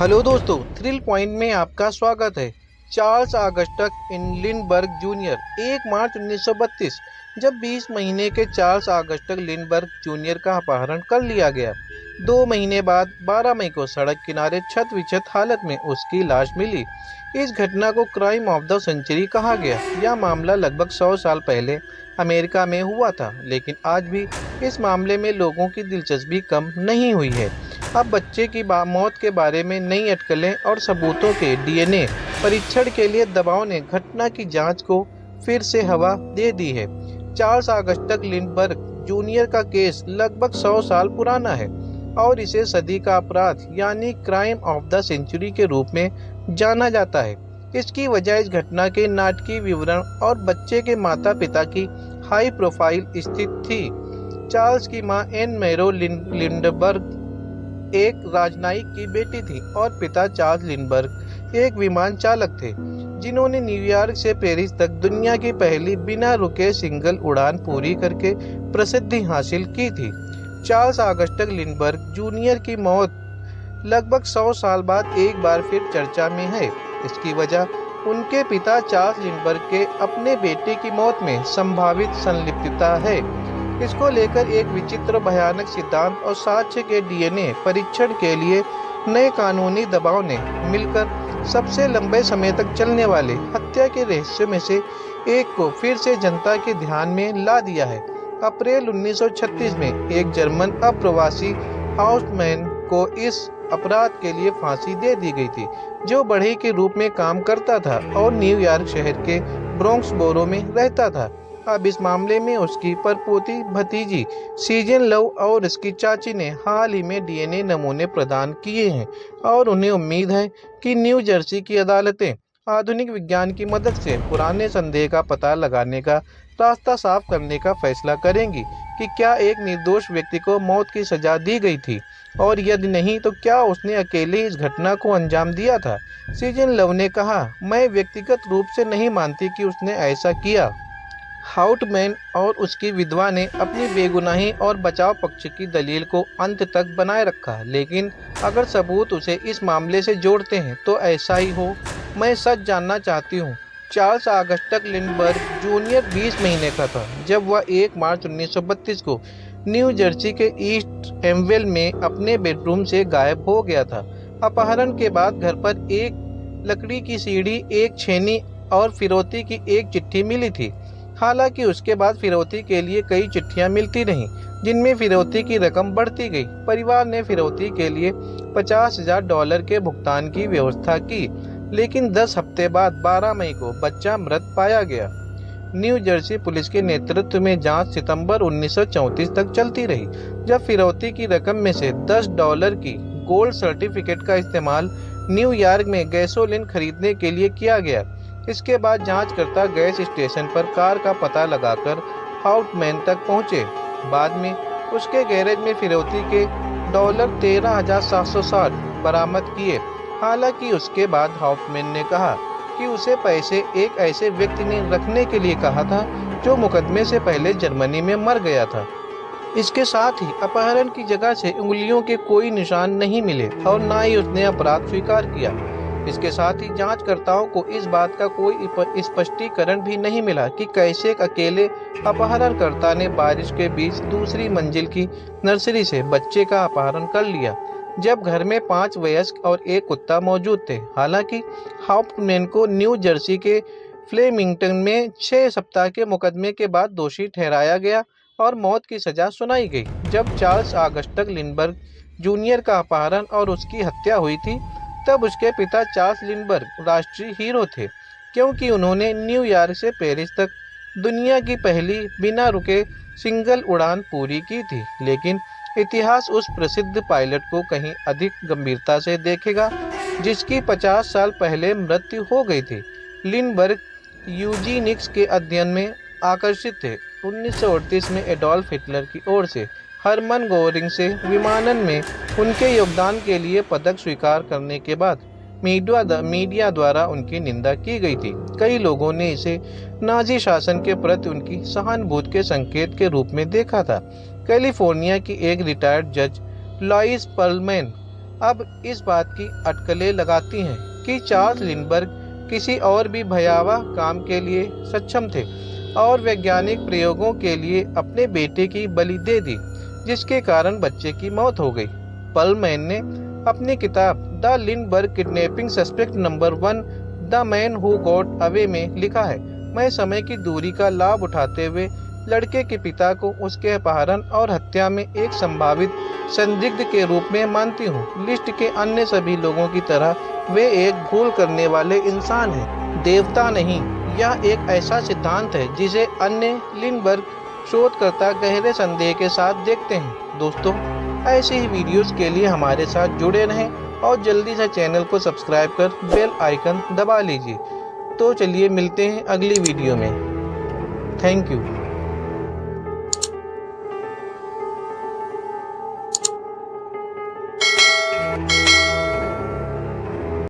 Hello दोस्तों, thrill point में आपका स्वागत है। चार्ल्स ऑगस्टस लिंडबर्ग जूनियर 1 मार्च 1932। जब 20 महीने के चार्ल्स ऑगस्टस लिंडबर्ग जूनियर का अपहरण कर लिया गया। 2 महीने बाद 12 मई को सड़क किनारे छत विक्षत हालत में उसकी लाश मिली। इस घटना को क्राइम ऑफ द सेंचुरी कहा गया। यह मामला लगभग 100 साल पहले अमेरिका में हुआ था, लेकिन आज भी इस मामले में लोगों की दिलचस्पी कम नहीं हुई है। अब बच्चे की मौत के बारे में नई अटकलें और सबूतों के डीएनए परीक्षण के लिए दबाव ने घटना की जांच को फिर से हवा दे दी है। चार्ल्स ऑगस्टस लिंडबर्ग जूनियर का केस लगभग 100 साल पुराना है और इसे सदी का अपराध यानी क्राइम ऑफ द सेंचुरी के रूप में जाना जाता है। इसकी वजह इस घटना के नाटकीय विवरण और बच्चे के माता पिता की हाई प्रोफाइल स्थिति थी। चार्ल्स की मां एन मैरो लिंडबर्ग एक राजनयिक की बेटी थी और पिता चार्ल्स लिंडबर्ग एक विमान चालक थे, जिन्होंने न्यूयॉर्क से पेरिस तक दुनिया की पहली बिना रुके सिंगल उड़ान पूरी करके प्रसिद्धि हासिल की थी। चार्ल्स ऑगस्टस लिंडबर्ग जूनियर की मौत लगभग 100 साल बाद एक बार फिर चर्चा में है। इसकी वजह उनके पिता चार्ल्स लिंडबर्ग के अपने बेटे की मौत में संभावित संलिप्तता है। इसको लेकर एक विचित्र भयानक सिद्धांत और साक्ष्य के डीएनए परीक्षण के लिए नए कानूनी दबाव ने मिलकर सबसे लंबे समय तक चलने वाले हत्या के रहस्य में से एक को फिर से जनता के ध्यान में ला दिया है। अप्रैल 1936 में एक जर्मन अप्रवासी हाउसमैन को इस अपराध के लिए फांसी दे दी गई थी, जो बढ़ई के रूप में काम करता था और न्यूयॉर्क शहर के ब्रोंक्स बोरो में रहता था। अब इस मामले में उसकी परपोती भतीजी सीजन लव और उसकी चाची ने हाल ही में डीएनए नमूने प्रदान किए हैं और उन्हें उम्मीद है कि न्यू जर्सी की अदालतें आधुनिक विज्ञान की मदद से पुराने संदेह का पता लगाने का रास्ता साफ करने का फैसला करेंगी कि क्या एक निर्दोष व्यक्ति को मौत की सजा दी गई थी, और यदि नहीं तो क्या उसने अकेले इस घटना को अंजाम दिया था। सीजन लव ने कहा, मैं व्यक्तिगत रूप से नहीं मानती कि उसने ऐसा किया। हाउटमैन और उसकी विधवा ने अपनी बेगुनाही और बचाव पक्ष की दलील को अंत तक बनाए रखा, लेकिन अगर सबूत उसे इस मामले से जोड़ते हैं तो ऐसा ही हो। मैं सच जानना चाहती हूँ। चार्ल्स ऑगस्टस लिंडबर्ग जूनियर 20 महीने का था जब वह 1 मार्च 1932 को न्यू जर्सी के ईस्ट एम्वेल में अपने बेडरूम से गायब हो गया था। अपहरण के बाद घर पर एक लकड़ी की सीढ़ी, एक छेनी और फिरौती की एक चिट्ठी मिली थी। हालांकि उसके बाद फिरौती के लिए कई चिट्ठियां मिलती रहीं, जिनमें फिरौती की रकम बढ़ती गई। परिवार ने फिरौती के लिए $50,000 के भुगतान की व्यवस्था की, लेकिन 10 हफ्ते बाद 12 मई को बच्चा मृत पाया गया। न्यू जर्सी पुलिस के नेतृत्व में जांच सितंबर 1934 तक चलती रही, जब फिरौती की रकम में से $10 की गोल्ड सर्टिफिकेट का इस्तेमाल न्यूयॉर्क में गैसोलीन खरीदने के लिए किया गया। इसके बाद जांचकर्ता गैस स्टेशन पर कार का पता लगाकर हाउटमैन तक पहुंचे। बाद में उसके गैरेज में फिरौती के $13,760 बरामद किए। हालांकि उसके बाद हाउटमैन ने कहा कि उसे पैसे एक ऐसे व्यक्ति ने रखने के लिए कहा था जो मुकदमे से पहले जर्मनी में मर गया था। इसके साथ ही अपहरण की जगह से उंगलियों के कोई निशान नहीं मिले और न ही उसने अपराध स्वीकार किया। इसके साथ ही जांचकर्ताओं को इस बात का कोई स्पष्टीकरण भी नहीं मिला कि कैसे एक अकेले अपहरणकर्ता ने बारिश के बीच दूसरी मंजिल की नर्सरी से बच्चे का अपहरण कर लिया, जब घर में 5 वयस्क और एक कुत्ता मौजूद थे। हालांकि हाउटमैन को न्यू जर्सी के फ्लेमिंगटन में 6 सप्ताह के मुकदमे के बाद दोषी ठहराया गया और मौत की सजा सुनाई गई। जब चार्ल्स ऑगस्टस लिंडबर्ग जूनियर का अपहरण और उसकी हत्या हुई थी, तब उसके पिता चार्ल्स लिंडबर्ग राष्ट्रीय हीरो थे, क्योंकि उन्होंने न्यूयॉर्क से पेरिस तक दुनिया की पहली बिना रुके सिंगल उड़ान पूरी की थी। लेकिन इतिहास उस प्रसिद्ध पायलट को कहीं अधिक गंभीरता से देखेगा, जिसकी 50 साल पहले मृत्यु हो गई थी। लिंडबर्ग यूजीनिक्स के अध्ययन में आकर्षित थे। 1938 में एडोल्फ हिटलर की ओर से हरमन गोरिंग से विमानन में उनके योगदान के लिए पदक स्वीकार करने के बाद मीडिया द्वारा उनकी निंदा की गई थी। कई लोगों ने इसे नाजी शासन के प्रति उनकी सहानुभूति के संकेत के रूप में देखा था। कैलिफोर्निया की एक रिटायर्ड जज लॉइस पर्लमैन अब इस बात की अटकलें लगाती हैं कि चार्ल्स लिंडबर्ग किसी और भी भयावह काम के लिए सक्षम थे और वैज्ञानिक प्रयोगों के लिए अपने बेटे की बलि दे दी, जिसके कारण बच्चे की मौत हो गई। पर्लमैन ने अपनी किताब the Lindberg kidnapping suspect number 1 the man who got away में लिखा है, मैं समय की दूरी का लाभ उठाते हुए लड़के के पिता को उसके अपहरण और हत्या में एक संभावित संदिग्ध के रूप में मानती हूँ। लिस्ट के अन्य सभी लोगों की तरह वे एक भूल करने वाले इंसान हैं, देवता नहीं। यह एक ऐसा सिद्धांत है जिसे अन्य लिंडबर्ग शोधकर्ता गहरे संदेह के साथ देखते हैं। दोस्तों, ऐसे ही वीडियोस के लिए हमारे साथ जुड़े रहें और जल्दी से चैनल को सब्सक्राइब कर बेल आइकन दबा लीजिए। तो चलिए मिलते हैं अगली वीडियो में। Thank you.